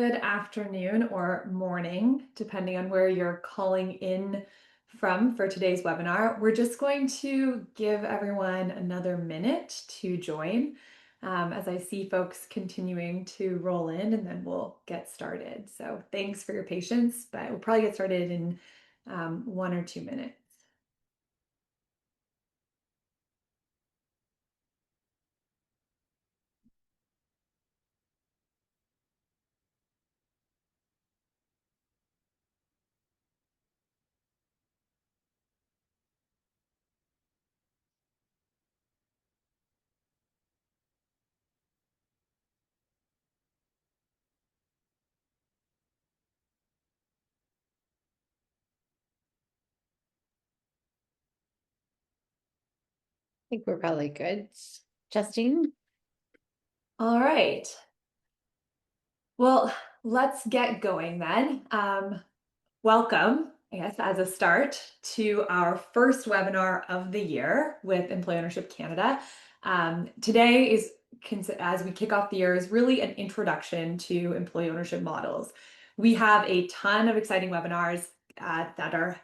good afternoon or morning, depending on where you're calling in from for today's webinar. We're just going to give everyone another minute to join as I see folks continuing to roll in, and then we'll get started. So thanks for your patience, but we'll probably get started in 1 or 2 minutes. Think we're probably good. Justine? All right. Well, let's get going then. Welcome, I guess, as a start to our first webinar of the year with Employee Ownership Canada. Today is, as we kick off the year, is really an introduction to employee ownership models. We have a ton of exciting webinars that are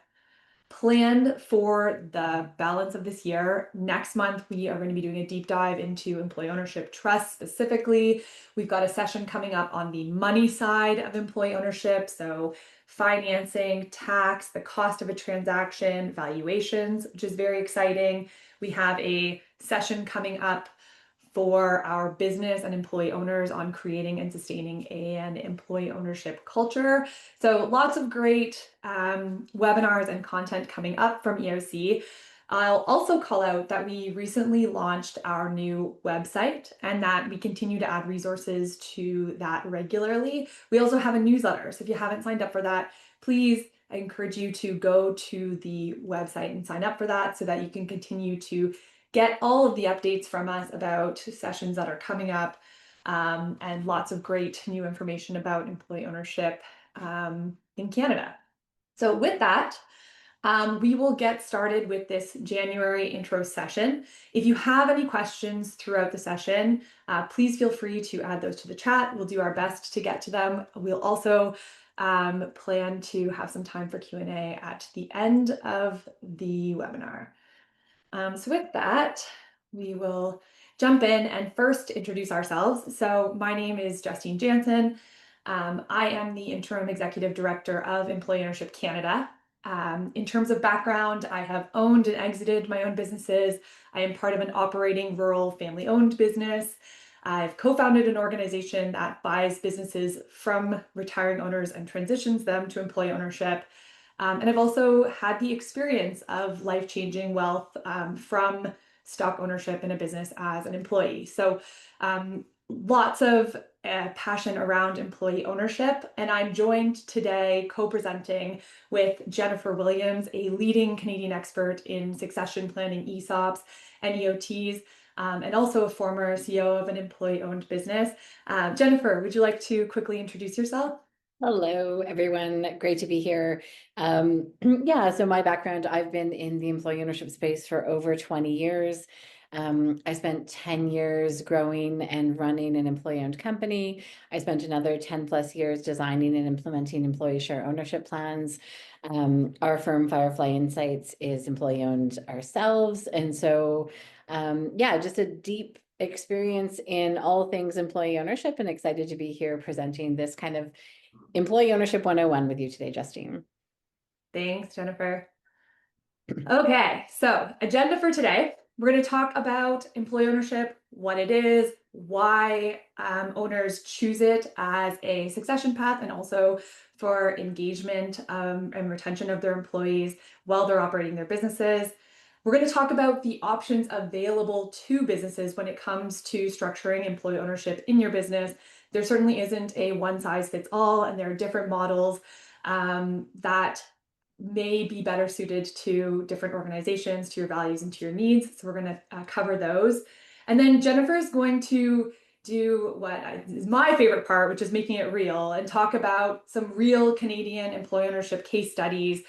planned for the balance of this year. Next month, we are going to be doing a deep dive into employee ownership trust specifically. We've got a session coming up on the money side of employee ownership. So financing, tax, the cost of a transaction, valuations, which is very exciting. We have a session coming up for our business and employee owners on creating and sustaining an employee ownership culture. So lots of great webinars and content coming up from EOC. I'll also call out that we recently launched our new website and that we continue to add resources to that regularly. We also have a newsletter. So if you haven't signed up for that, please, I encourage you to go to the website and sign up for that so that you can continue to get all of the updates from us about sessions that are coming up and lots of great new information about employee ownership in Canada. So with that, we will get started with this January intro session. If you have any questions throughout the session, please feel free to add those to the chat. We'll do our best to get to them. We'll also plan to have some time for Q&A at the end of the webinar. So with that, we will jump in and first introduce ourselves. So my name is Justine Jansen. I am the Interim Executive Director of Employee Ownership Canada. In terms of background, I have owned and exited my own businesses. I am part of an operating rural family-owned business. I've co-founded an organization that buys businesses from retiring owners and transitions them to employee ownership. And I've also had the experience of life-changing wealth from stock ownership in a business as an employee. So lots of passion around employee ownership. And I'm joined today co-presenting with Jennifer Williams, a leading Canadian expert in succession planning, ESOPs, and EOTs, and also a former CEO of an employee-owned business. Jennifer, would you like to quickly introduce yourself? Hello, everyone. Great to be here. Yeah, so my background, I've been in the employee ownership space for over 20 years. I spent 10 years growing and running an employee-owned company. I spent another 10 plus years designing and implementing employee share ownership plans. Our firm, Firefly Insights, is employee-owned ourselves. And so, yeah, just a deep experience in all things employee ownership, and excited to be here presenting this kind of Employee Ownership 101 with you today, Justine. Thanks, Jennifer. Okay, so agenda for today. We're going to talk about employee ownership, what it is, why owners choose it as a succession path, and also for engagement and retention of their employees while they're operating their businesses. We're going to talk about the options available to businesses when it comes to structuring employee ownership in your business. There certainly isn't a one size fits all, and there are different models that may be better suited to different organizations, to your values, and to your needs. So we're going to cover those. And then Jennifer is going to do what is my favorite part, which is making it real, and talk about some real Canadian employee ownership case studies,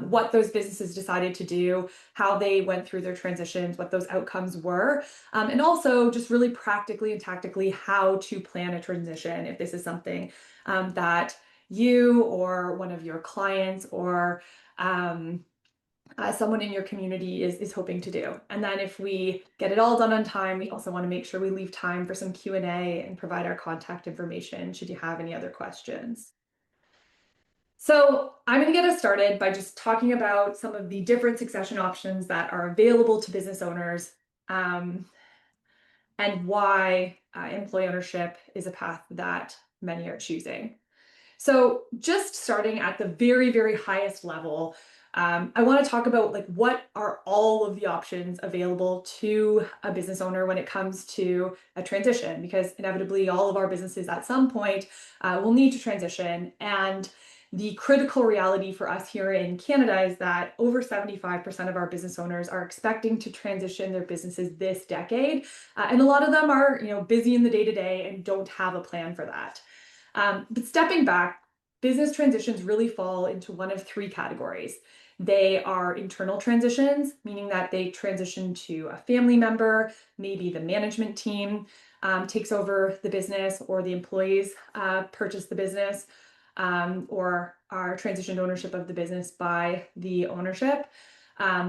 what those businesses decided to do, how they went through their transitions, what those outcomes were, and also just really practically and tactically how to plan a transition if this is something that you or one of your clients or someone in your community is hoping to do. And then if we get it all done on time, we also want to make sure we leave time for some Q&A and provide our contact information should you have any other questions. So I'm going to get us started by just talking about some of the different succession options that are available to business owners, and why employee ownership is a path that many are choosing. So just starting at the very, very highest level, I want to talk about like what are all of the options available to a business owner when it comes to a transition, because inevitably all of our businesses at some point will need to transition. And the critical reality for us here in Canada is that over 75% of our business owners are expecting to transition their businesses this decade. And a lot of them are, busy in the day-to-day and don't have a plan for that. But stepping back, business transitions really fall into one of three categories. They are internal transitions, meaning that they transition to a family member, maybe the management team takes over the business, or the employees purchase the business, or are transitioned ownership of the business by the ownership.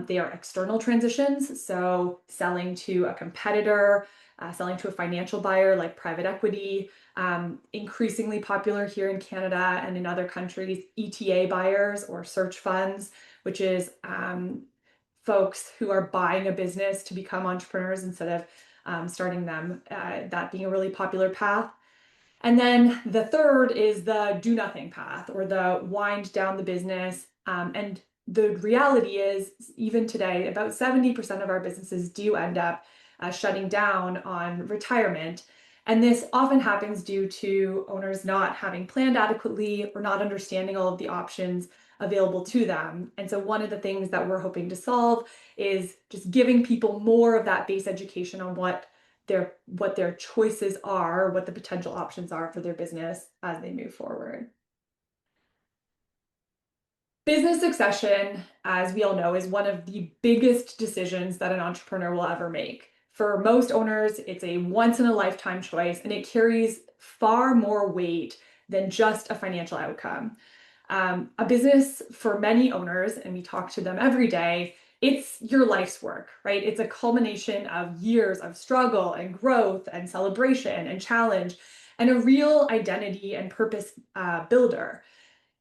They are external transitions, so selling to a competitor, selling to a financial buyer like private equity, increasingly popular here in Canada and in other countries, ETA buyers or search funds, which is folks who are buying a business to become entrepreneurs instead of starting them, that being a really popular path. And then the third is the do nothing path, or the wind down the business. And the reality is, even today, about 70% of our businesses do end up shutting down on retirement. And this often happens due to owners not having planned adequately or not understanding all of the options available to them. And so one of the things that we're hoping to solve is just giving people more of that base education on what their choices are, what the potential options are for their business as they move forward. Business succession, as we all know, is one of the biggest decisions that an entrepreneur will ever make. For most owners, it's a once in a lifetime choice, and it carries far more weight than just a financial outcome. A business for many owners, and we talk to them every day, it's your life's work, right? It's a culmination of years of struggle and growth and celebration and challenge, and a real identity and purpose builder.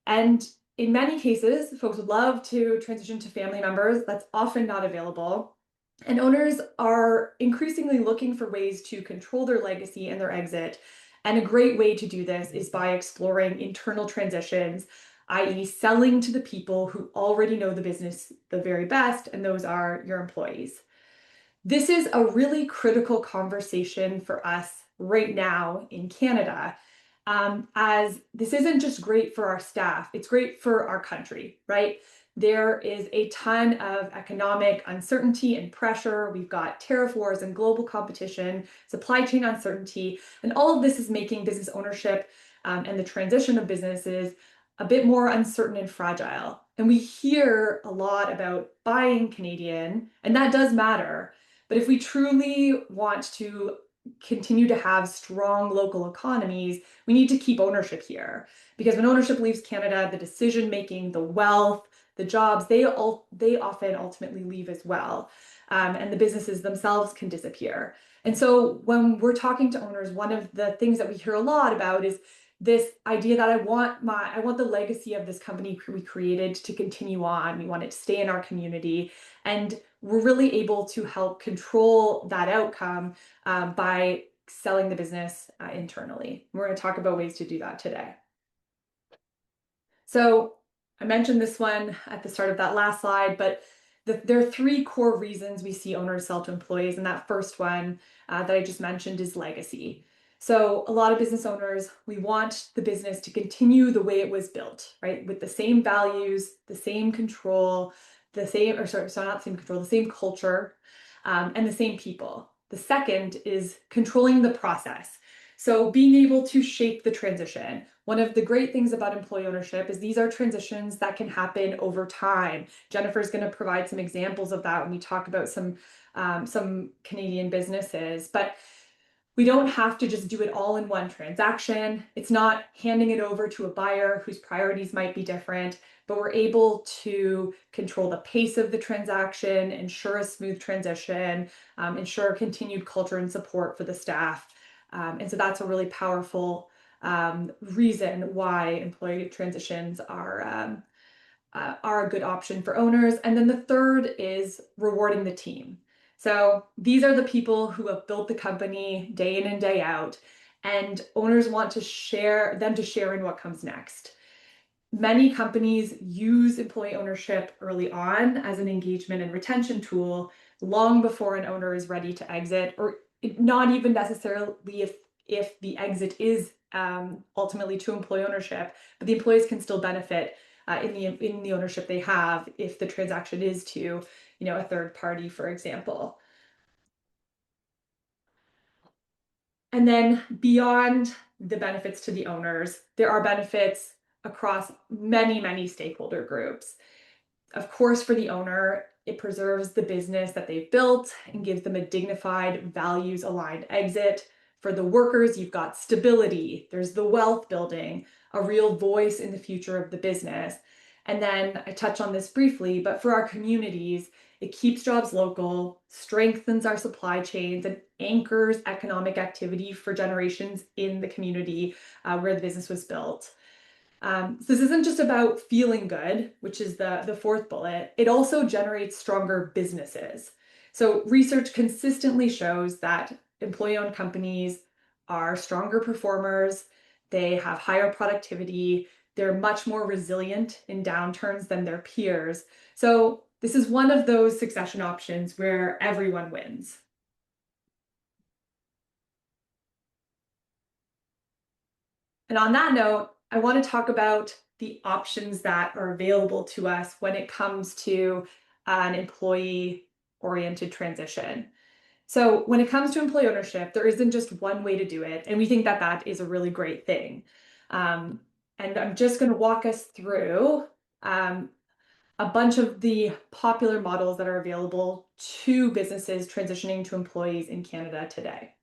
And in many cases, folks would love to transition to family members. That's often not available. And owners are increasingly looking for ways to control their legacy and their exit. And a great way to do this is by exploring internal transitions, i.e., selling to the people who already know the business the very best, and those are your employees. This is a really critical conversation for us right now in Canada, as this isn't just great for our staff, it's great for our country, right? There is a ton of economic uncertainty and pressure. We've got tariff wars and global competition, supply chain uncertainty, and all of this is making business ownership and the transition of businesses a bit more uncertain and fragile. And we hear a lot about buying Canadian, and that does matter. But if we truly want to continue to have strong local economies, we need to keep ownership here. Because when ownership leaves Canada, the decision making, the wealth, the jobs, they often ultimately leave as well. And the businesses themselves can disappear. And so when we're talking to owners, one of the things that we hear a lot about is this idea that I want the legacy of this company we created to continue on. We want it to stay in our community. And we're really able to help control that outcome by selling the business internally. We're going to talk about ways to do that today. So I mentioned this one at the start of that last slide, but there are three core reasons we see owners sell to employees. And that first one that I just mentioned is legacy. So a lot of business owners, we want the business to continue the way it was built, right? With the same values, the same control, the same culture, and the same people. The second is controlling the process. So being able to shape the transition. One of the great things about employee ownership is these are transitions that can happen over time. Jennifer's going to provide some examples of that when we talk about some Canadian businesses. But We don't have to just do it all in one transaction. It's not handing it over to a buyer whose priorities might be different, but we're able to control the pace of the transaction, ensure a smooth transition, ensure continued culture and support for the staff. And so that's a really powerful reason why employee transitions are a good option for owners. And then the third is rewarding the team. So these are the people who have built the company day in and day out, and owners want to share in what comes next. Many companies use employee ownership early on as an engagement and retention tool long before an owner is ready to exit, or not even necessarily if the exit is ultimately to employee ownership, but the employees can still benefit in the ownership they have if the transaction is to, a third party, for example. And then beyond the benefits to the owners, there are benefits across many, many stakeholder groups. Of course, for the owner, it preserves the business that they've built and gives them a dignified, values aligned exit. For the workers, you've got stability, there's the wealth building, a real voice in the future of the business. And then I touch on this briefly, but for our communities, it keeps jobs local, strengthens our supply chains, and anchors economic activity for generations in the community where the business was built. So this isn't just about feeling good, which is the fourth bullet. It also generates stronger businesses. So research consistently shows that employee-owned companies are stronger performers. They have higher productivity. They're much more resilient in downturns than their peers. So this is one of those succession options where everyone wins. And on that note, I want to talk about the options that are available to us when it comes to an employee-oriented transition. So when it comes to employee ownership, there isn't just one way to do it, and we think that that is a really great thing. Um, and I'm just going to walk us through a bunch of the popular models that are available to businesses transitioning to employees in Canada today.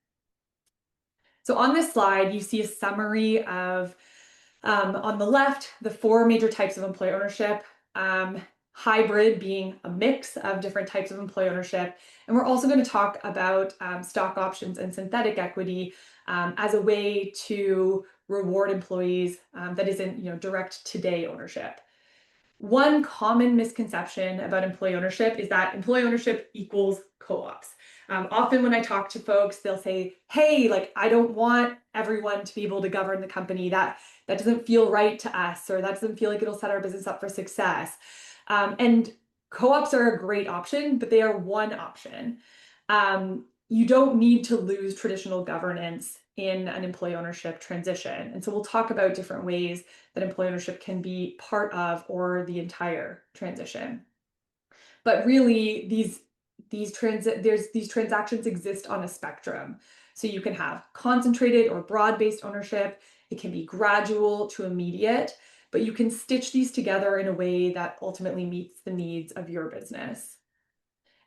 So on this slide, you see a summary of, on the left, the four major types of employee ownership, hybrid being a mix of different types of employee ownership. And we're also going to talk about stock options and synthetic equity as a way to reward employees that isn't, direct today ownership. One common misconception about employee ownership is that employee ownership equals co-ops. Often when I talk to folks, they'll say, hey, like, I don't want everyone to be able to govern the company. That doesn't feel right to us, or that doesn't feel like it'll set our business up for success. And co-ops are a great option, but they are one option. You don't need to lose traditional governance in an employee ownership transition. And so we'll talk about different ways that employee ownership can be part of or the entire transition. But really, these transactions exist on a spectrum. So you can have concentrated or broad-based ownership. It can be gradual to immediate, but you can stitch these together in a way that ultimately meets the needs of your business.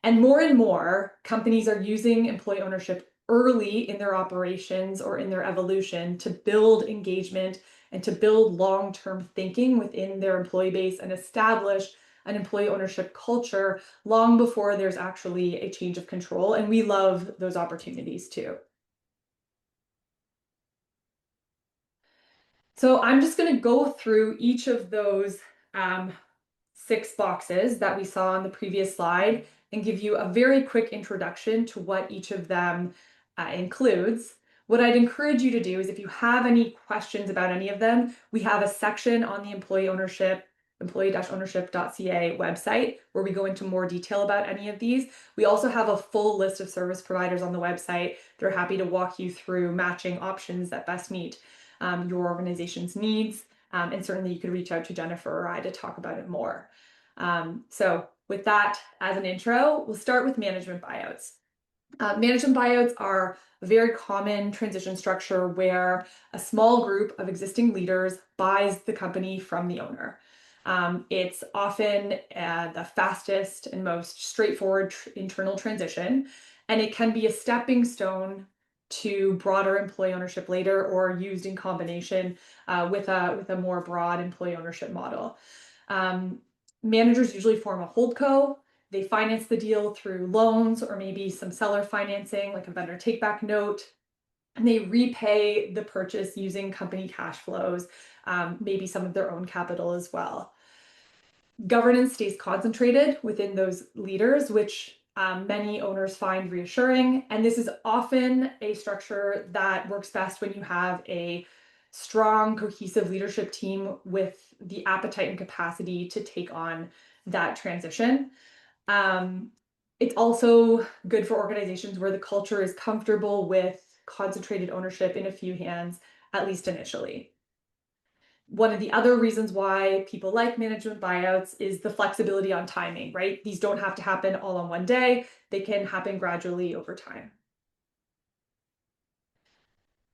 And more companies are using employee ownership early in their operations or in their evolution to build engagement and to build long-term thinking within their employee base and establish an employee ownership culture long before there's actually a change of control. And we love those opportunities too. So I'm just going to go through each of those 6 boxes that we saw on the previous slide and give you a very quick introduction to what each of them includes. What I'd encourage you to do is if you have any questions about any of them, we have a section on the employee-ownership.ca website where we go into more detail about any of these. We also have a full list of service providers on the website. They're happy to walk you through matching options that best meet your organization's needs. And certainly you could reach out to Jennifer or I to talk about it more. So with that as an intro, we'll start with management buyouts. Management buyouts are a very common transition structure where a small group of existing leaders buys the company from the owner. It's often the fastest and most straightforward internal transition, and it can be a stepping stone to broader employee ownership later or used in combination with a more broad employee ownership model. Managers usually form a holdco. They finance the deal through loans or maybe some seller financing, like a vendor take-back note. And they repay the purchase using company cash flows, maybe some of their own capital as well. Governance stays concentrated within those leaders, which many owners find reassuring. And this is often a structure that works best when you have a strong, cohesive leadership team with the appetite and capacity to take on that transition. It's also good for organizations where the culture is comfortable with concentrated ownership in a few hands, at least initially. One of the other reasons why people like management buyouts is the flexibility on timing, right? These don't have to happen all on one day. They can happen gradually over time.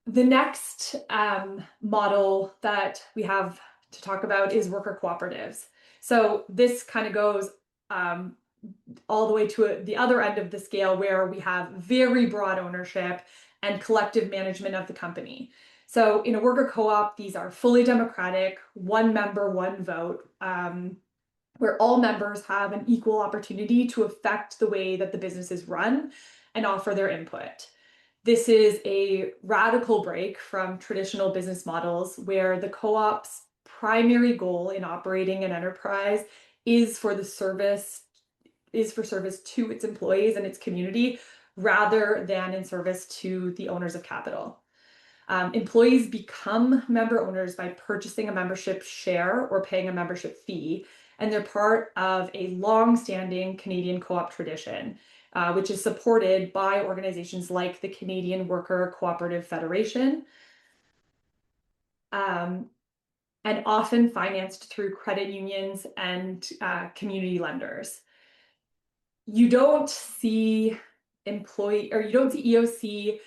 The next model that we have to talk about is worker cooperatives. So this kind of goes all the way to the other end of the scale where we have very broad ownership and collective management of the company. So in a worker co-op, these are fully democratic, one member, one vote, where all members have an equal opportunity to affect the way that the business is run and offer their input. This is a radical break from traditional business models where the co-op's primary goal in operating an enterprise is for service to its employees and its community rather than in service to the owners of capital. Employees become member owners by purchasing a membership share or paying a membership fee, and they're part of a long-standing Canadian co-op tradition, which is supported by organizations like the Canadian Worker Cooperative Federation, and often financed through credit unions and community lenders. You don't see EOC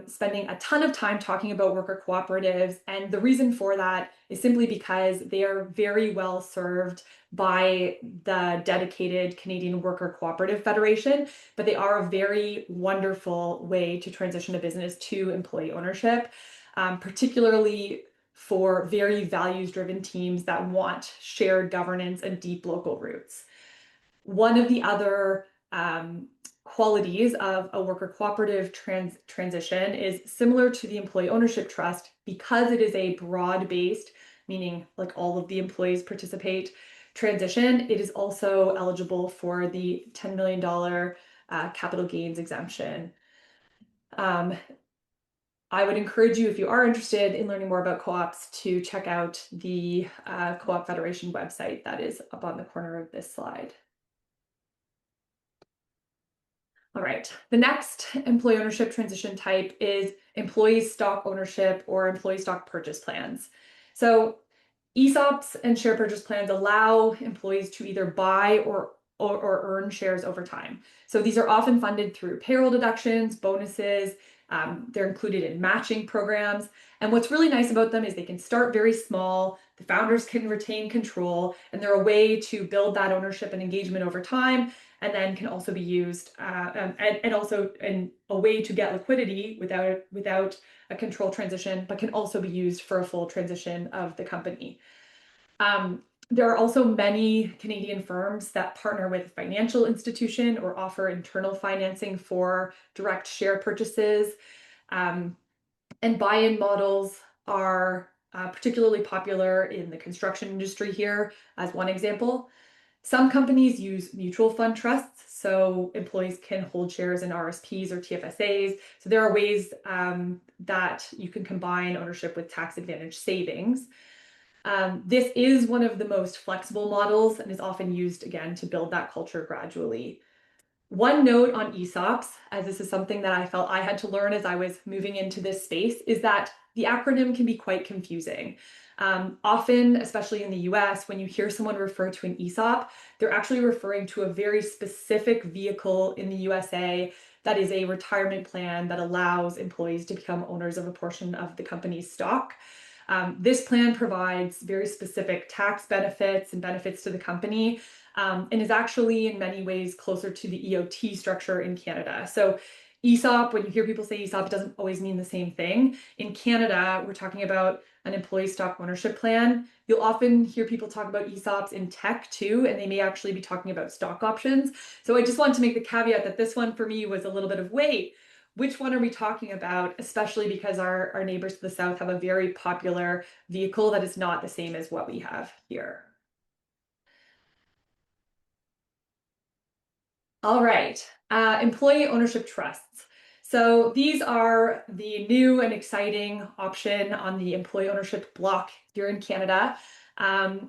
spending a ton of time talking about worker cooperatives. And the reason for that is simply because they are very well served by the dedicated Canadian Worker Cooperative Federation, but they are a very wonderful way to transition a business to employee ownership, particularly for very values-driven teams that want shared governance and deep local roots. One of the other qualities of a worker cooperative transition is similar to the employee ownership trust because it is a broad-based, meaning like all of the employees participate, transition. It is also eligible for the $10 million capital gains exemption. I would encourage you, if you are interested in learning more about co-ops, to check out the Co-op Federation website that is up on the corner of this slide. All right, the next employee ownership transition type is employee stock ownership or employee stock purchase plans. So ESOPs and share purchase plans allow employees to either buy or earn shares over time. So these are often funded through payroll deductions, bonuses. They're included in matching programs. And what's really nice about them is they can start very small. The founders can retain control, and they're a way to build that ownership and engagement over time, and then can also be used and also in a way to get liquidity without a control transition, but can also be used for a full transition of the company. There are also many Canadian firms that partner with a financial institution or offer internal financing for direct share purchases. And buy-in models are particularly popular in the construction industry here, as one example. Some companies use mutual fund trusts, so employees can hold shares in RSPs or TFSAs. So there are ways that you can combine ownership with tax advantage savings. This is one of the most flexible models and is often used, again, to build that culture gradually. One note on ESOPs, as this is something that I felt I had to learn as I was moving into this space, is that the acronym can be quite confusing. Often, especially in the US, when you hear someone refer to an ESOP, they're actually referring to a very specific vehicle in the USA that is a retirement plan that allows employees to become owners of a portion of the company's stock. This plan provides very specific tax benefits and benefits to the company, and is actually in many ways closer to the EOT structure in Canada. So ESOP, when you hear people say ESOP, it doesn't always mean the same thing. In Canada, we're talking about an employee stock ownership plan. You'll often hear people talk about ESOPs in tech too, and they may actually be talking about stock options. So I just want to make the caveat that this one for me was a little bit of wait. Which one are we talking about? Especially because our neighbors to the south have a very popular vehicle that is not the same as what we have here. All right, employee ownership trusts. So these are the new and exciting option on the employee ownership block here in Canada.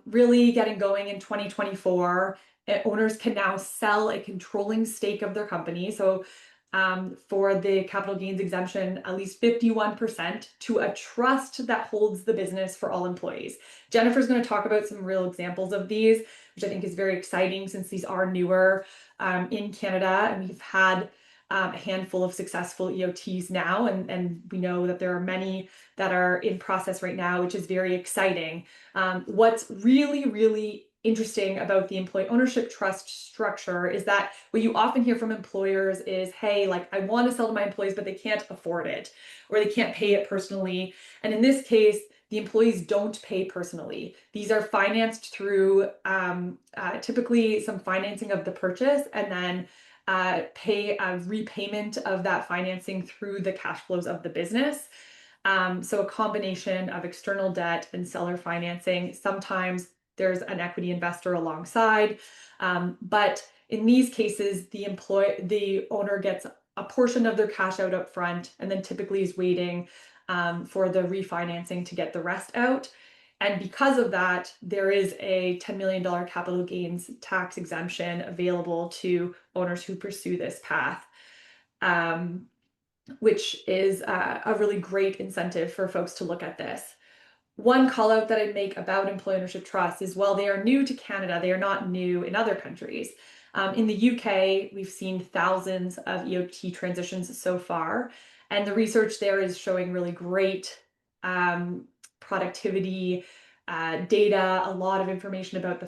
Really getting going in 2024. Owners can now sell a controlling stake of their company. So for the capital gains exemption, at least 51% to a trust that holds the business for all employees. Jennifer's going to talk about some real examples of these, which I think is very exciting since these are newer in Canada, and we've had a handful of successful EOTs now, and we know that there are many that are in process right now, which is very exciting. What's really, really interesting about the employee ownership trust structure is that what you often hear from employers is, hey, like I want to sell to my employees, but they can't afford it or they can't pay it personally. And in this case, the employees don't pay personally. These are financed through typically some financing of the purchase and then pay a repayment of that financing through the cash flows of the business. So a combination of external debt and seller financing. Sometimes there's an equity investor alongside, but in these cases, the owner gets a portion of their cash out up front, and then typically is waiting for the refinancing to get the rest out. And because of that, there is a $10 million capital gains tax exemption available to owners who pursue this path. Which is a really great incentive for folks to look at this. One call out that I make about employee ownership trusts is while they are new to Canada, they are not new in other countries. In the UK, we've seen thousands of EOT transitions so far, and the research there is showing really great productivity data, a lot of information about the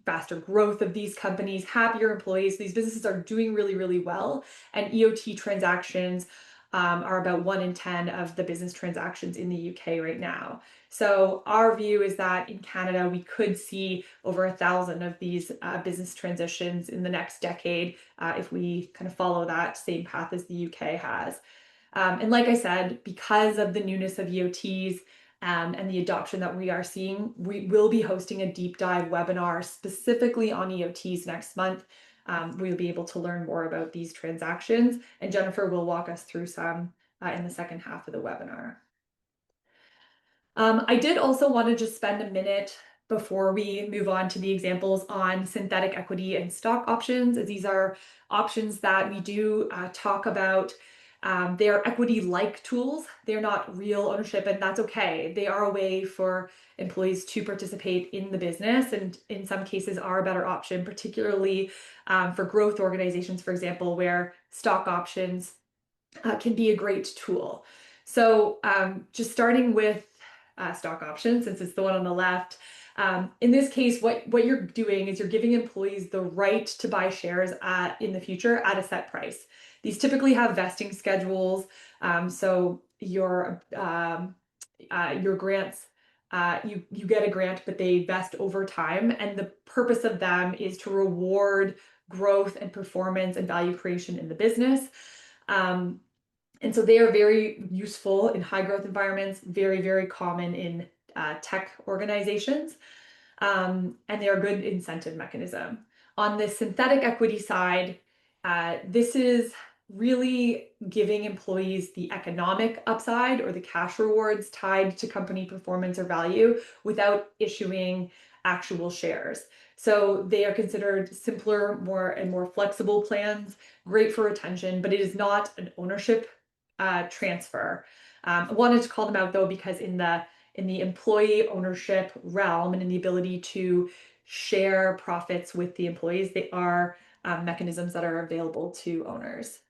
faster growth of these companies, happier employees. These businesses are doing really, really well, and EOT transactions are about 1 in 10 of the business transactions in the UK right now. So our view is that in Canada, we could see over 1,000 of these business transitions in the next decade if we kind of follow that same path as the UK has. And like I said, because of the newness of EOTs and the adoption that we are seeing, we will be hosting a deep dive webinar specifically on EOTs next month. We'll be able to learn more about these transactions, and Jennifer will walk us through some in the second half of the webinar. I did also want to just spend a minute before we move on to the examples on synthetic equity and stock options, as these are options that we do talk about. They are equity-like tools. They're not real ownership, and that's okay. They are a way for employees to participate in the business, and in some cases are a better option, particularly for growth organizations, for example, where stock options can be a great tool. So just starting with stock options, since it's the one on the left, in this case, what you're doing is you're giving employees the right to buy shares in the future at a set price. These typically have vesting schedules, so your grants, you get a grant, but they vest over time, and the purpose of them is to reward growth and performance and value creation in the business. And so they are very useful in high growth environments, very, very common in tech organizations, and they are a good incentive mechanism. On the synthetic equity side, this is really giving employees the economic upside or the cash rewards tied to company performance or value without issuing actual shares. So they are considered simpler, more flexible plans, great for retention, but it is not an ownership transfer. I wanted to call them out though, because in the employee ownership realm and in the ability to share profits with the employees, they are mechanisms that are available to owners.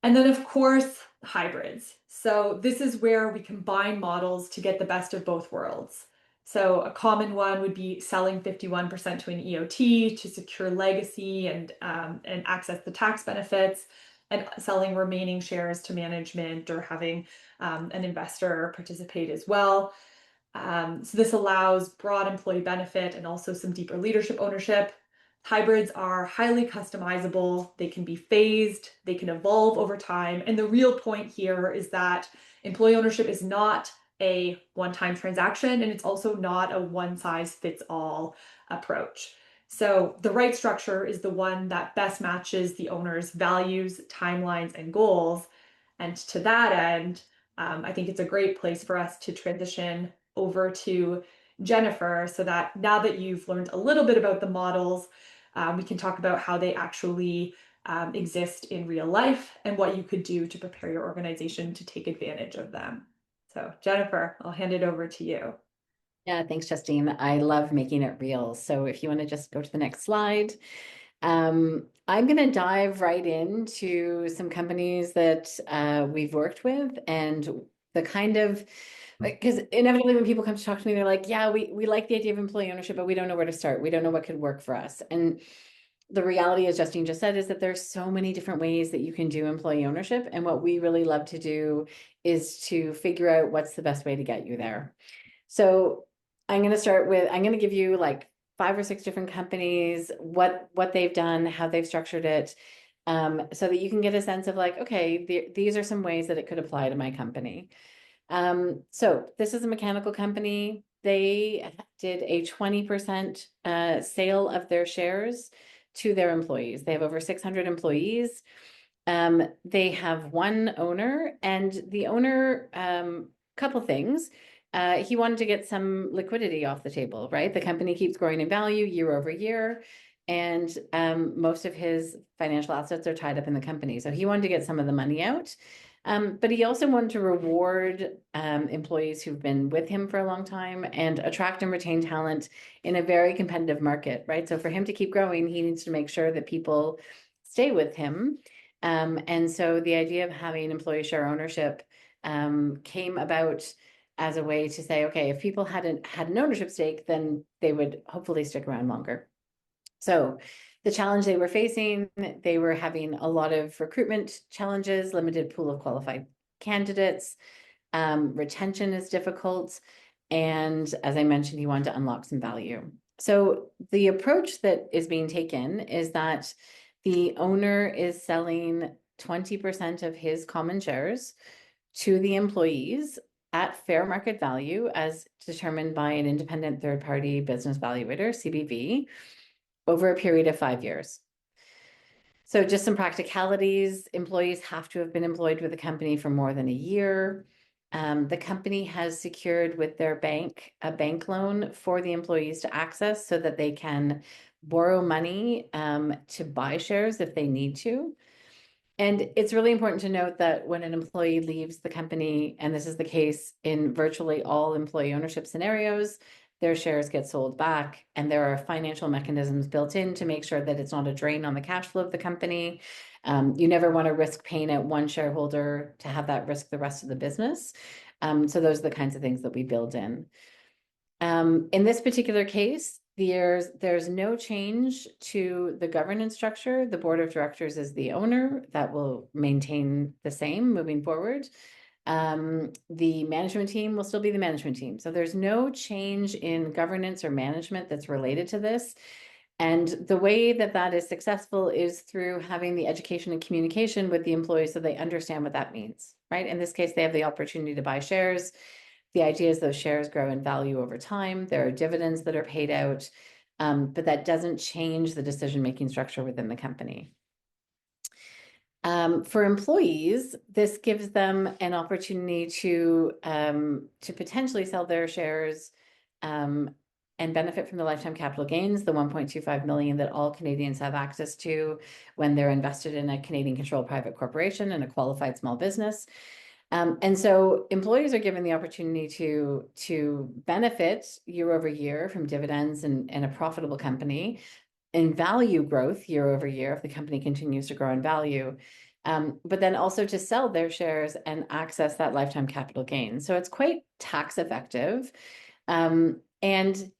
And then of course, hybrids. So this is where we combine models to get the best of both worlds. So a common one would be selling 51% to an EOT to secure legacy and access the tax benefits, and selling remaining shares to management or having an investor participate as well. So this allows broad employee benefit and also some deeper leadership ownership. Hybrids are highly customizable, they can be phased, they can evolve over time. And the real point here is that employee ownership is not a one-time transaction, and it's also not a one-size-fits-all approach. So the right structure is the one that best matches the owner's values, timelines, and goals. And to that end, I think it's a great place for us to transition over to Jennifer so that now that you've learned a little bit about the models, we can talk about how they actually exist in real life and what you could do to prepare your organization to take advantage of them. So, Jennifer, I'll hand it over to you. Yeah, thanks, Justine. I love making it real. So if you want to just go to the next slide. I'm going to dive right into some companies that we've worked with and the kind of, because inevitably when people come to talk to me, they're like, yeah, we like the idea of employee ownership, but we don't know where to start. We don't know what could work for us. And the reality, as Justine just said, is that there's so many different ways that you can do employee ownership. And what we really love to do is to figure out what's the best way to get you there. So I'm going to give you like 5 or 6 different companies, what they've done, how they've structured it, so that you can get a sense of like, okay, these are some ways that it could apply to my company. So this is a mechanical company. They did a 20% sale of their shares to their employees. They have over 600 employees. They have one owner, and the owner, couple things. He wanted to get some liquidity off the table, right? The company keeps growing in value year over year, and most of his financial assets are tied up in the company. So he wanted to get some of the money out. But he also wanted to reward employees who've been with him for a long time and attract and retain talent in a very competitive market, right? So for him to keep growing, he needs to make sure that people stay with him. And so the idea of having employee share ownership came about as a way to say, okay, if people hadn't had an ownership stake, then they would hopefully stick around longer. So the challenge they were facing, they were having a lot of recruitment challenges, limited pool of qualified candidates. Retention is difficult. And as I mentioned, he wanted to unlock some value. So the approach that is being taken is that the owner is selling 20% of his common shares to the employees at fair market value as determined by an independent third-party business valuator, CBV, over a period of 5 years. So just some practicalities. Employees have to have been employed with the company for more than a year. The company has secured with their bank a bank loan for the employees to access so that they can borrow money to buy shares if they need to. And it's really important to note that when an employee leaves the company, and this is the case in virtually all employee ownership scenarios, their shares get sold back, and there are financial mechanisms built in to make sure that it's not a drain on the cash flow of the company. You never want to risk paying out one shareholder to have that risk the rest of the business. So those are the kinds of things that we build in. In this particular case, there's no change to the governance structure. The board of directors is the owner. That will maintain the same moving forward. The management team will still be the management team. So there's no change in governance or management that's related to this. And the way that that is successful is through having the education and communication with the employees so they understand what that means, right? In this case, they have the opportunity to buy shares. The idea is those shares grow in value over time. There are dividends that are paid out, but that doesn't change the decision-making structure within the company. For employees, this gives them an opportunity to potentially sell their shares and benefit from the lifetime capital gains, the 1.25 million that all Canadians have access to when they're invested in a Canadian-controlled private corporation and a qualified small business. And so employees are given the opportunity to benefit year over year from dividends and a profitable company, and value growth year over year if the company continues to grow in value, but then also to sell their shares and access that lifetime capital gain. So it's quite tax effective. And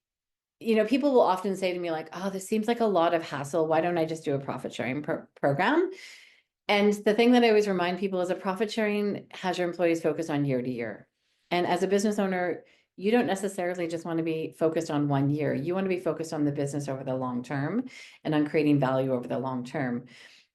people will often say to me like, oh, this seems like a lot of hassle. Why don't I just do a profit sharing program? And the thing that I always remind people is that profit sharing has your employees focused on year to year. And as a business owner, you don't necessarily just want to be focused on 1 year. You want to be focused on the business over the long term and on creating value over the long term.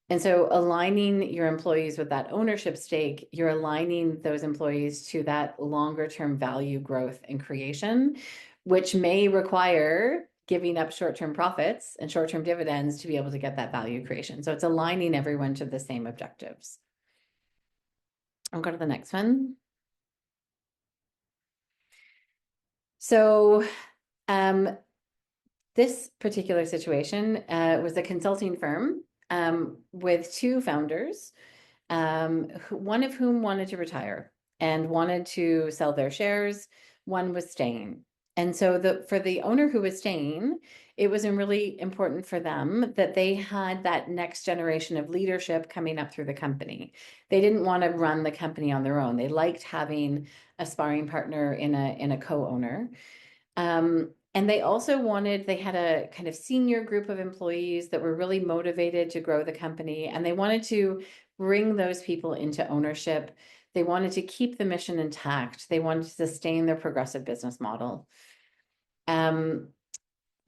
And so aligning your employees with that ownership stake, you're aligning those employees to that longer term value growth and creation, which may require giving up short-term profits and short-term dividends to be able to get that value creation. So it's aligning everyone to the same objectives. I'll go to the next one. So this particular situation was a consulting firm with two founders, one of whom wanted to retire and wanted to sell their shares. One was staying. And so for the owner who was staying, it was really important for them that they had that next generation of leadership coming up through the company. They didn't want to run the company on their own. They liked having a sparring partner in a co-owner. And they had a kind of senior group of employees that were really motivated to grow the company, and they wanted to bring those people into ownership. They wanted to keep the mission intact. They wanted to sustain their progressive business model.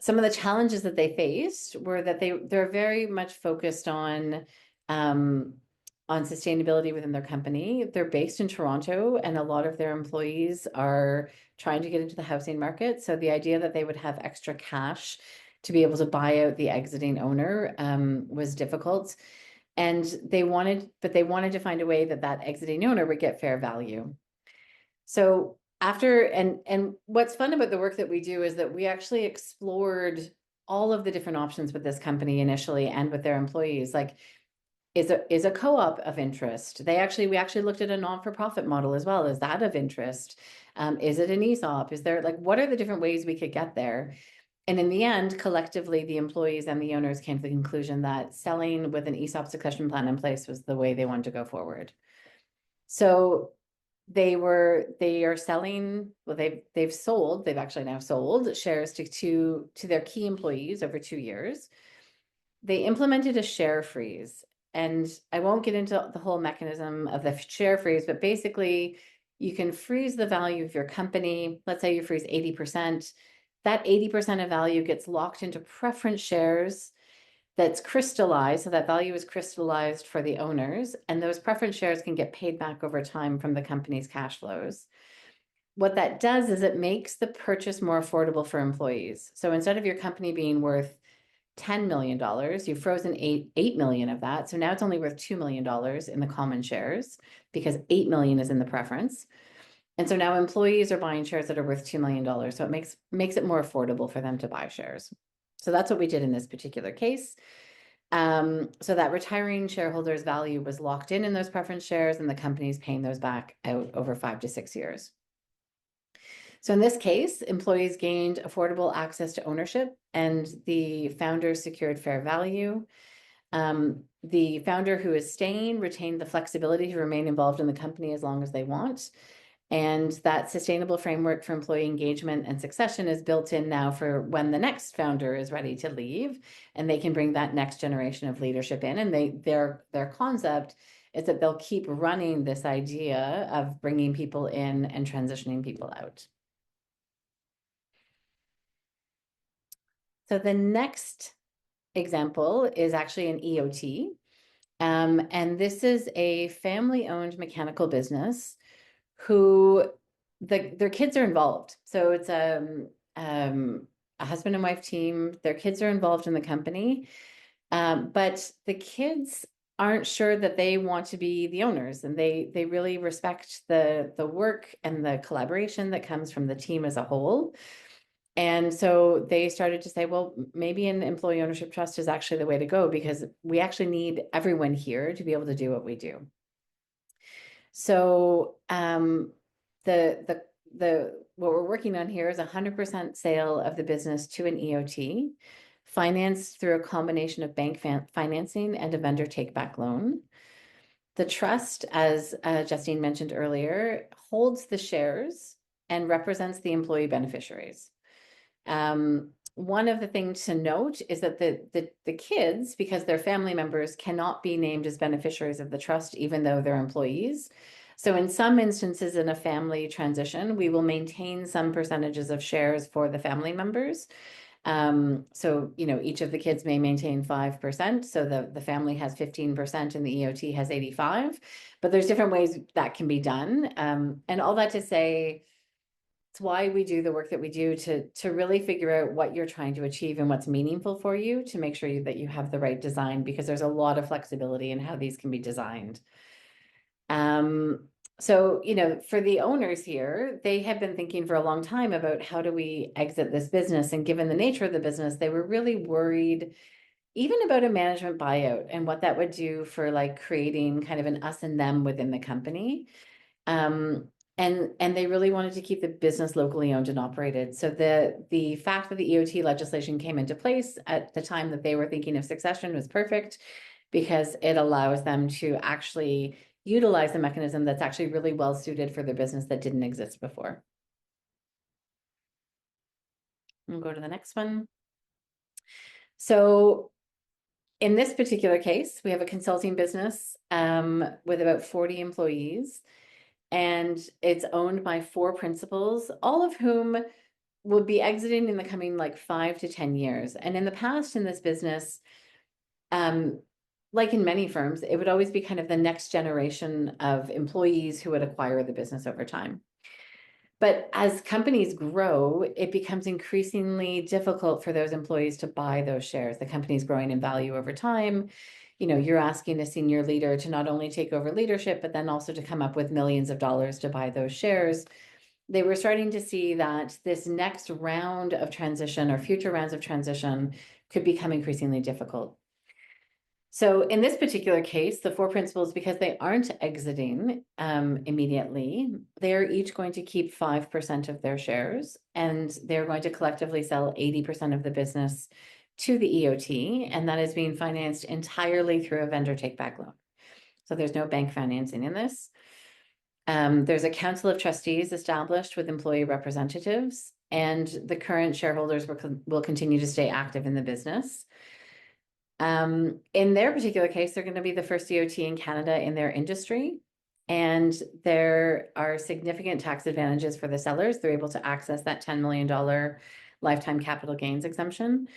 Some of the challenges that they faced were that they're very much focused on sustainability within their company. They're based in Toronto, and a lot of their employees are trying to get into the housing market. So the idea that they would have extra cash to be able to buy out the exiting owner was difficult. And they wanted to find a way that exiting owner would get fair value. So and what's fun about the work that we do is that we actually explored all of the different options with this company initially and with their employees. Like, is a co-op of interest? We actually looked at a non-for-profit model as well. Is that of interest? Is it an ESOP? Is there, like, what are the different ways we could get there? And in the end, collectively, the employees and the owners came to the conclusion that selling with an ESOP succession plan in place was the way they wanted to go forward. So they are selling, well, they've actually now sold shares to their key employees over 2 years. They implemented a share freeze. And I won't get into the whole mechanism of the share freeze, but basically you can freeze the value of your company. Let's say you freeze 80%. That 80% of value gets locked into preference shares that's crystallized. So that value is crystallized for the owners, and those preference shares can get paid back over time from the company's cash flows. What that does is it makes the purchase more affordable for employees. So instead of your company being worth $10 million, you've frozen 8 million of that. So now it's only worth $2 million in the common shares because 8 million is in the preference. And so now employees are buying shares that are worth $2 million. So it makes it more affordable for them to buy shares. So that's what we did in this particular case. So that retiring shareholders' value was locked in those preference shares, and the company's paying those back out over 5 to 6 years. So in this case, employees gained affordable access to ownership, and the founders secured fair value. The founder who is staying retained the flexibility to remain involved in the company as long as they want. And that sustainable framework for employee engagement and succession is built in now for when the next founder is ready to leave, and they can bring that next generation of leadership in. And their concept is that they'll keep running this idea of bringing people in and transitioning people out. So the next example is actually an EOT. And this is a family-owned mechanical business who their kids are involved. So it's a husband and wife team. Their kids are involved in the company, but the kids aren't sure that they want to be the owners, and they really respect the work and the collaboration that comes from the team as a whole. And so they started to say, well, maybe an employee ownership trust is actually the way to go, because we actually need everyone here to be able to do what we do. So what we're working on here is 100% sale of the business to an EOT, financed through a combination of bank financing and a vendor take-back loan. The trust, as Justine mentioned earlier, holds the shares and represents the employee beneficiaries. One of the things to note is that the kids, because they're family members, cannot be named as beneficiaries of the trust, even though they're employees. So in some instances in a family transition, we will maintain some percentages of shares for the family members. So, each of the kids may maintain 5%. So the family has 15% and the EOT has 85, but there's different ways that can be done. And all that to say, it's why we do the work that we do to really figure out what you're trying to achieve and what's meaningful for you to make sure that you have the right design, because there's a lot of flexibility in how these can be designed. So, for the owners here, they have been thinking for a long time about how do we exit this business? And given the nature of the business, they were really worried even about a management buyout and what that would do for like creating kind of an us and them within the company. Um, and they really wanted to keep the business locally owned and operated. So the fact that the EOT legislation came into place at the time that they were thinking of succession was perfect, because it allows them to actually utilize the mechanism that's actually really well suited for their business that didn't exist before. We'll go to the next one. So in this particular case, we have a consulting business with about 40 employees, and it's owned by four principals, all of whom will be exiting in the coming like 5 to 10 years. And in the past in this business, like in many firms, it would always be kind of the next generation of employees who would acquire the business over time. But as companies grow, it becomes increasingly difficult for those employees to buy those shares. The company's growing in value over time. You're asking a senior leader to not only take over leadership, but then also to come up with millions of dollars to buy those shares. They were starting to see that this next round of transition or future rounds of transition could become increasingly difficult. So in this particular case, the four principals, because they aren't exiting immediately, they're each going to keep 5% of their shares, and they're going to collectively sell 80% of the business to the EOT, and that is being financed entirely through a vendor take-back loan. So there's no bank financing in this. There's a council of trustees established with employee representatives, and the current shareholders will continue to stay active in the business. In their particular case, they're going to be the first EOT in Canada in their industry. And there are significant tax advantages for the sellers. They're able to access that $10 million lifetime capital gains exemption.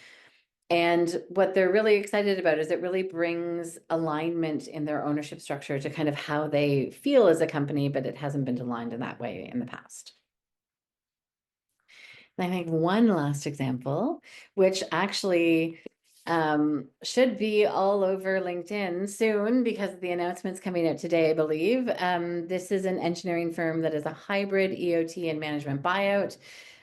And what they're really excited about is it really brings alignment in their ownership structure to kind of how they feel as a company, but it hasn't been aligned in that way in the past. And I think one last example, which actually should be all over LinkedIn soon because of the announcements coming out today, I believe. This is an engineering firm that is a hybrid EOT and management buyout,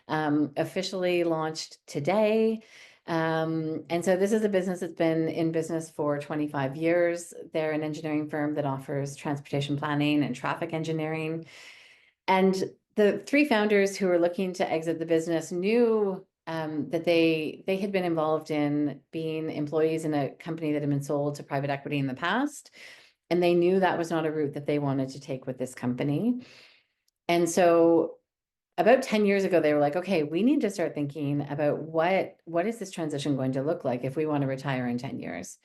officially launched today. And so this is a business that's been in business for 25 years. They're an engineering firm that offers transportation planning and traffic engineering. And the three founders who were looking to exit the business knew that they had been involved in being employees in a company that had been sold to private equity in the past. And they knew that was not a route that they wanted to take with this company. And so about 10 years ago, they were like, okay, we need to start thinking about what is this transition going to look like if we want to retire in 10 years.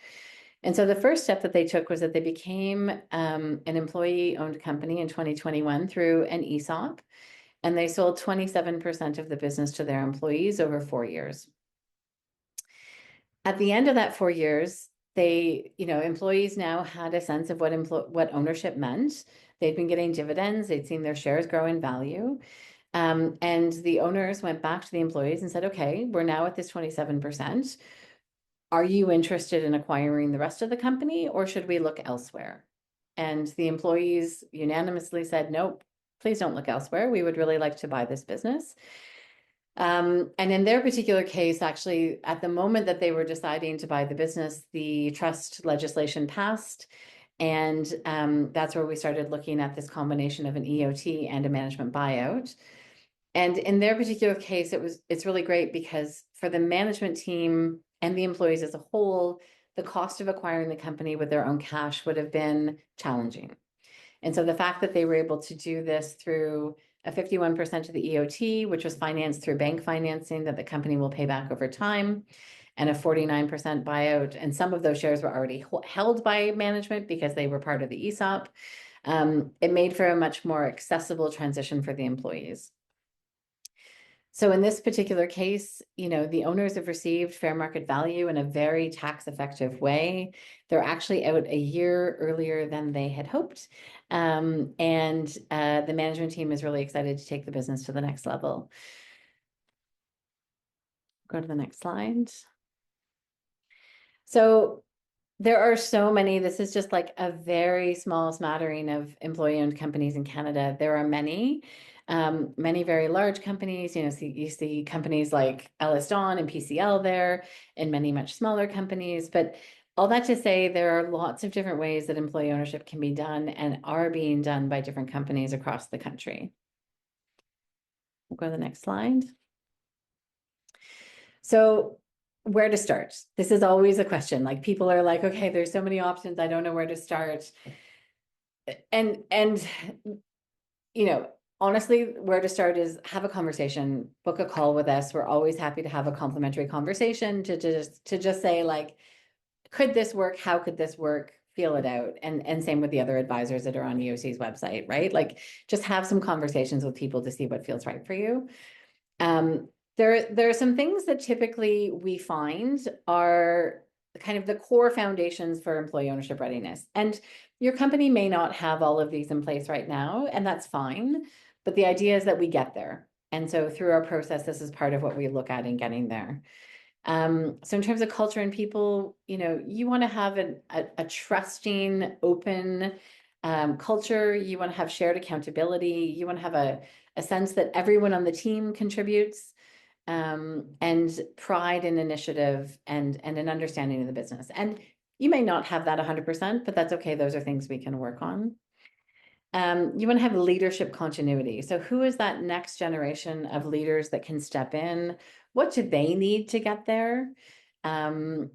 And so the first step that they took was that they became an employee-owned company in 2021 through an ESOP, and they sold 27% of the business to their employees over 4 years. At the end of that 4 years, employees now had a sense of what ownership meant. They'd been getting dividends, they'd seen their shares grow in value. And the owners went back to the employees and said, okay, we're now at this 27%. Are you interested in acquiring the rest of the company, or should we look elsewhere? And the employees unanimously said, nope, please don't look elsewhere. We would really like to buy this business. And in their particular case, actually, at the moment that they were deciding to buy the business, the trust legislation passed. And that's where we started looking at this combination of an EOT and a management buyout. And in their particular case, it's really great because for the management team and the employees as a whole, the cost of acquiring the company with their own cash would have been challenging. And so the fact that they were able to do this through a 51% of the EOT, which was financed through bank financing that the company will pay back over time, and a 49% buyout. And some of those shares were already held by management because they were part of the ESOP. It made for a much more accessible transition for the employees. So in this particular case, the owners have received fair market value in a very tax effective way. They're actually out a year earlier than they had hoped. And the management team is really excited to take the business to the next level. Go to the next slide. So there are so many. This is just like a very small smattering of employee-owned companies in Canada. There are many very large companies. You see companies like Ellis Dawn and PCL there, and many much smaller companies. But all that to say, there are lots of different ways that employee ownership can be done and are being done by different companies across the country. We'll go to the next slide. So where to start? This is always a question. Like, people are like, okay, there's so many options, I don't know where to start. And honestly, where to start is have a conversation, book a call with us. We're always happy to have a complimentary conversation to just say, like, could this work? How could this work? Feel it out. And same with the other advisors that are on EOC's website, right? Like, just have some conversations with people to see what feels right for you. There are some things that typically we find are kind of the core foundations for employee ownership readiness. And your company may not have all of these in place right now, and that's fine. But the idea is that we get there. And so through our process, this is part of what we look at in getting there. So in terms of culture and people, you want to have a trusting, open culture. You want to have shared accountability. You want to have a sense that everyone on the team contributes, and pride and initiative and an understanding of the business. And you may not have that 100%, but that's okay. Those are things we can work on. You want to have leadership continuity. So who is that next generation of leaders that can step in? What do they need to get there? And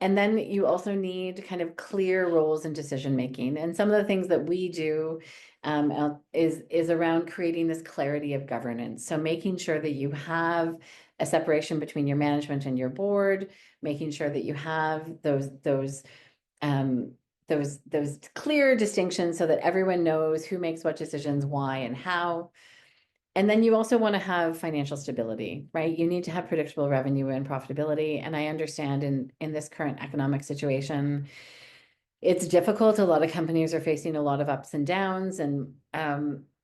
then you also need kind of clear roles in decision making. And some of the things that we do is around creating this clarity of governance. So making sure that you have a separation between your management and your board, making sure that you have those clear distinctions so that everyone knows who makes what decisions, why, and how. And then you also want to have financial stability, right? You need to have predictable revenue and profitability. And I understand in this current economic situation, it's difficult. A lot of companies are facing a lot of ups and downs. And,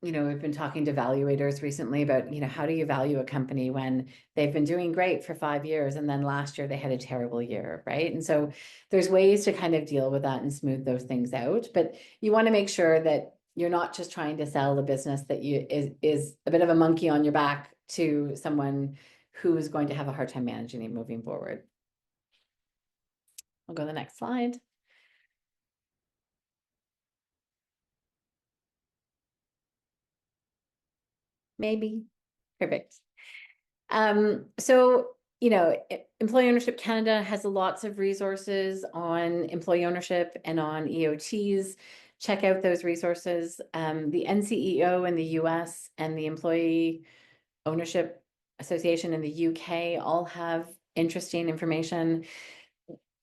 we've been talking to valuators recently about, how do you value a company when they've been doing great for 5 years and then last year they had a terrible year, right? And so there's ways to kind of deal with that and smooth those things out. But you want to make sure that you're not just trying to sell a business that is a bit of a monkey on your back to someone who's going to have a hard time managing it moving forward. I'll go to the next slide. Maybe. Perfect. So, Employee Ownership Canada has lots of resources on employee ownership and on EOTs. Check out those resources. The NCEO in the US and the Employee Ownership Association in the UK all have interesting information.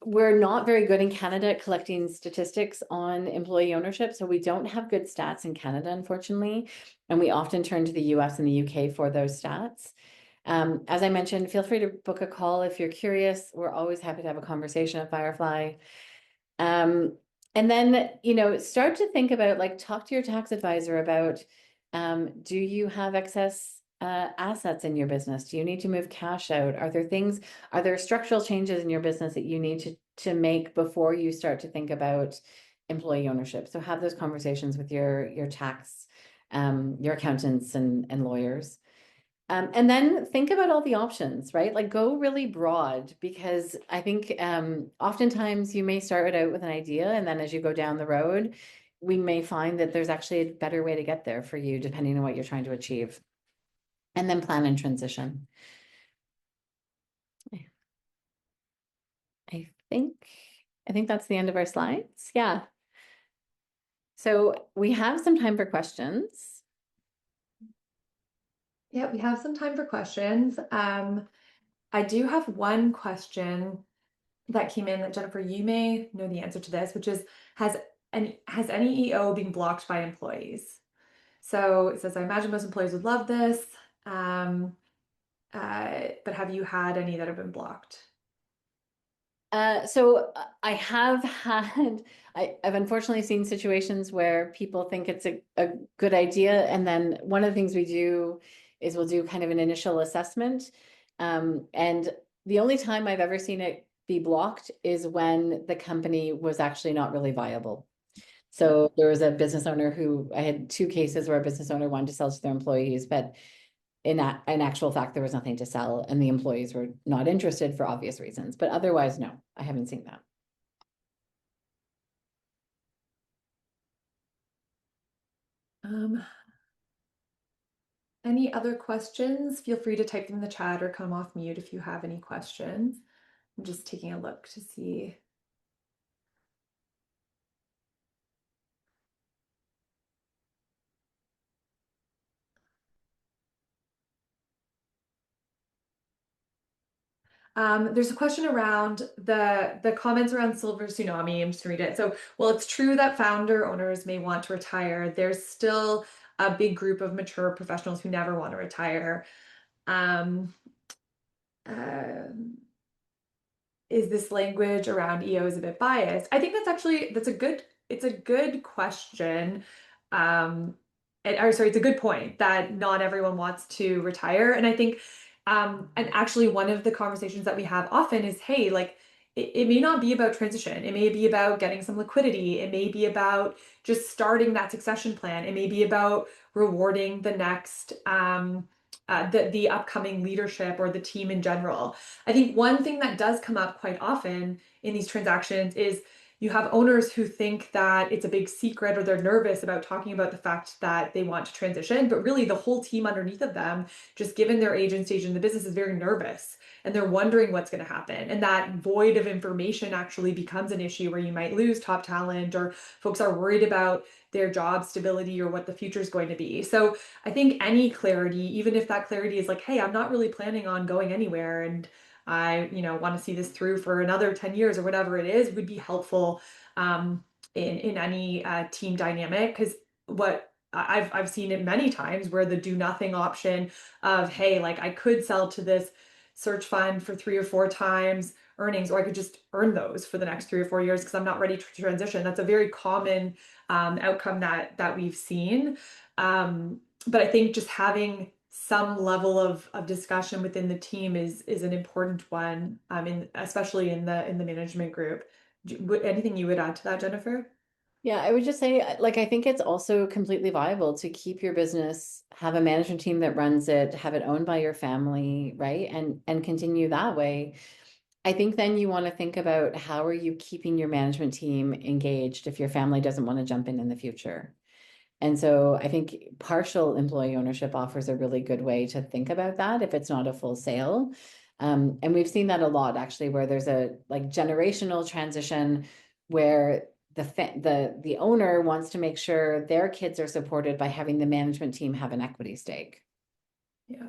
We're not very good in Canada at collecting statistics on employee ownership, so we don't have good stats in Canada, unfortunately, and we often turn to the US and the UK for those stats. As I mentioned, feel free to book a call if you're curious. We're always happy to have a conversation at Firefly. And then, start to think about, like, talk to your tax advisor about, do you have excess assets in your business? Do you need to move cash out? Are there structural changes in your business that you need to make before you start to think about employee ownership? So have those conversations with your tax, your accountants and lawyers. And then think about all the options, right? Like, go really broad, because I think oftentimes you may start out with an idea, and then as you go down the road, we may find that there's actually a better way to get there for you, depending on what you're trying to achieve. And then plan and transition. I think that's the end of our slides. Yeah. So we have some time for questions. Yeah, we have some time for questions. I do have one question that came in that Jennifer, you may know the answer to this, which is has any EO been blocked by employees? So it says, I imagine most employees would love this, um, but have you had any that have been blocked? I have had, I've unfortunately seen situations where people think it's a good idea. And then one of the things we do is we'll do kind of an initial assessment. And the only time I've ever seen it be blocked is when the company was actually not really viable. Yeah. So there was a business owner who I had two cases where a business owner wanted to sell to their employees, but in actual fact, there was nothing to sell and the employees were not interested for obvious reasons. But otherwise, no, I haven't seen that. Um, any other questions? Feel free to type them in the chat or come off mute if you have any questions. I'm just taking a look to see. There's a question around the comments around Silver Tsunami. I'm just gonna read it. So, well, it's true that founder owners may want to retire. There's still a big group of mature professionals who never want to retire. Um, um, is this language around EOs a bit biased? I think that's a good question. Um, or sorry, it's a good point that not everyone wants to retire. And I think and actually one of the conversations that we have often is, hey, like it may not be about transition. It may be about getting some liquidity. It may be about just starting that succession plan. It may be about rewarding the next the upcoming leadership or the team in general. I think one thing that does come up quite often in these transactions is you have owners who think that it's a big secret or they're nervous about talking about the fact that they want to transition, but really the whole team underneath of them, just given their age and stage in the business, is very nervous and they're wondering what's going to happen. And that void of information actually becomes an issue where you might lose top talent or folks are worried about their job stability or what the future is going to be. So I think any clarity, even if that clarity is like, hey, I'm not really planning on going anywhere and I, want to see this through for another 10 years or whatever it is, would be helpful in any team dynamic. Because what I've seen it many times where the do nothing option of, hey, like I could sell to this search fund for 3 or 4 times earnings, or I could just earn those for the next 3 or 4 years because I'm not ready to transition. That's a very common outcome that we've seen. But I think just having some level of discussion within the team is an important one, especially in the management group. Anything you would add to that, Jennifer? Yeah, I would just say, like, I think it's also completely viable to keep your business, have a management team that runs it, have it owned by your family, right? And continue that way. I think then you want to think about how are you keeping your management team engaged if your family doesn't want to jump in the future. And so I think partial employee ownership offers a really good way to think about that if it's not a full sale. And we've seen that a lot actually, where there's a like generational transition where the owner wants to make sure their kids are supported by having the management team have an equity stake. Yeah.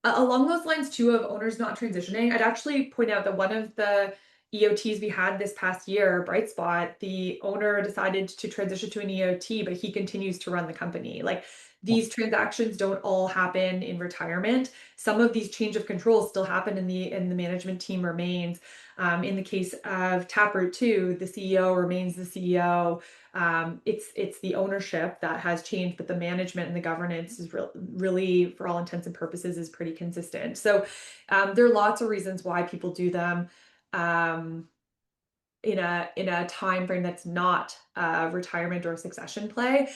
Along those lines too of owners not transitioning, I'd actually point out that one of the EOTs we had this past year, Bright Spot, the owner decided to transition to an EOT, but he continues to run the company. Like these transactions don't all happen in retirement. Some of these change of controls still happen in the management team remains. In the case of Taproot 2, the CEO remains the CEO. It's the ownership that has changed, but the management and the governance is really, for all intents and purposes, is pretty consistent. So there are lots of reasons why people do them in a time frame that's not retirement or succession play.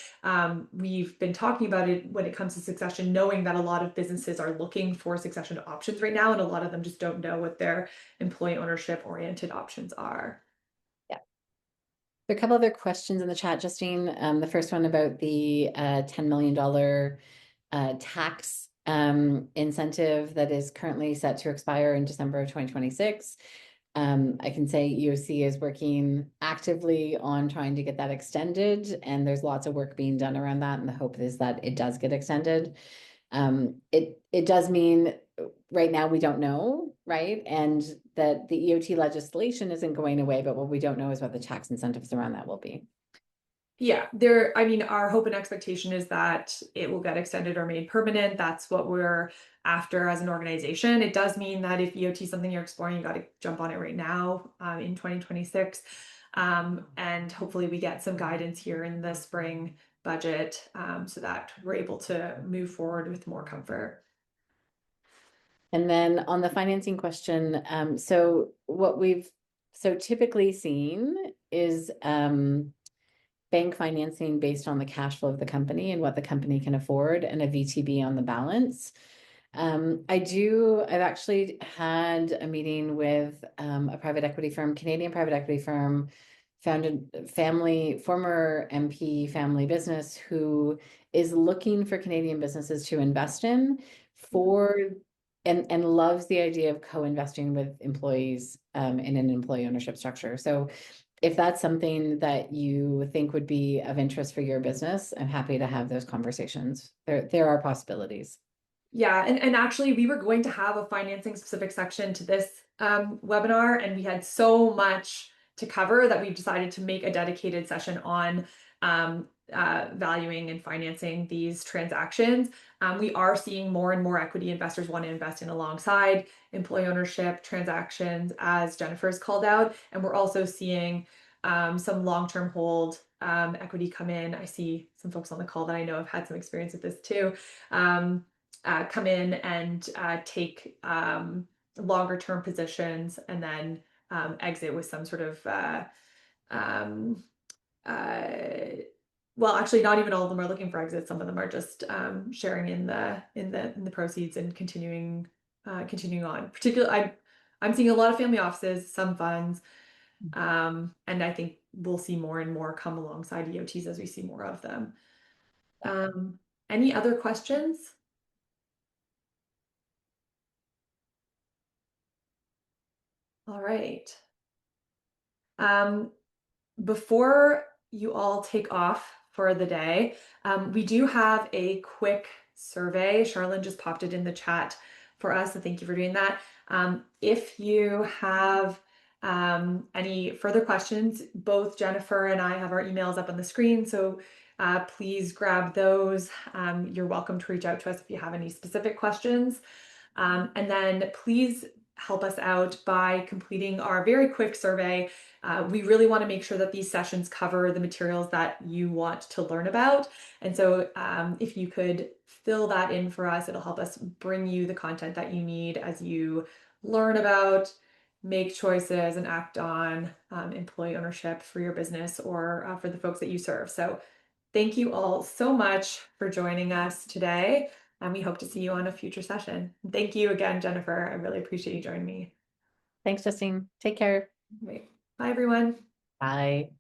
We've been talking about it when it comes to succession, knowing that a lot of businesses are looking for succession options right now, and a lot of them just don't know what their employee ownership oriented options are. Yeah. There are a couple other questions in the chat, Justine. The first one about the $10 million tax incentive that is currently set to expire in December of 2026. I can say EOC is working actively on trying to get that extended, and there's lots of work being done around that. And the hope is that it does get extended. It does mean right now we don't know, right? And that the EOT legislation isn't going away, but what we don't know is what the tax incentives around that will be. Yeah, I mean, our hope and expectation is that it will get extended or made permanent. That's what we're after as an organization. It does mean that if EOT is something you're exploring, you got to jump on it right now in 2026. And hopefully we get some guidance here in the spring budget so that we're able to move forward with more comfort. And then on the financing question, so what we've so typically seen is bank financing based on the cash flow of the company and what the company can afford, and a VTB on the balance. I've actually had a meeting with a private equity firm, Canadian private equity firm, founded former MP family business who is looking for Canadian businesses to invest in for and loves the idea of co-investing with employees in an employee ownership structure. So if that's something that you think would be of interest for your business, I'm happy to have those conversations. There are possibilities. Yeah, and actually, we were going to have a financing specific section to this webinar, and we had so much to cover that we decided to make a dedicated session on valuing and financing these transactions. We are seeing more and more equity investors want to invest in alongside employee ownership transactions, as Jennifer's called out, and we're also seeing some long-term hold equity come in. I see some folks on the call that I know have had some experience with this too. Come in and take longer term positions and then exit with some sort of um, uh, well, actually, not even all of them are looking for exit. Some of them are just sharing in the proceeds and continuing on. Particularly, I'm seeing a lot of family offices, some funds, and I think we'll see more and more come alongside EOTs as we see more of them. Any other questions? All right. Um, Before you all take off for the day, we do have a quick survey. Charlene just popped it in the chat for us, so thank you for doing that. If you have any further questions, both Jennifer and I have our emails up on the screen, so please grab those. You're welcome to reach out to us if you have any specific questions. And then please help us out by completing our very quick survey. We really want to make sure that these sessions cover the materials that you want to learn about. And so if you could fill that in for us, it'll help us bring you the content that you need as you learn about, make choices, and act on employee ownership for your business or for the folks that you serve. So thank you all so much for joining us today. And we hope to see you on a future session. Thank you again, Jennifer. I really appreciate you joining me. Thanks, Justine. Take care. Right. Bye, everyone. Bye.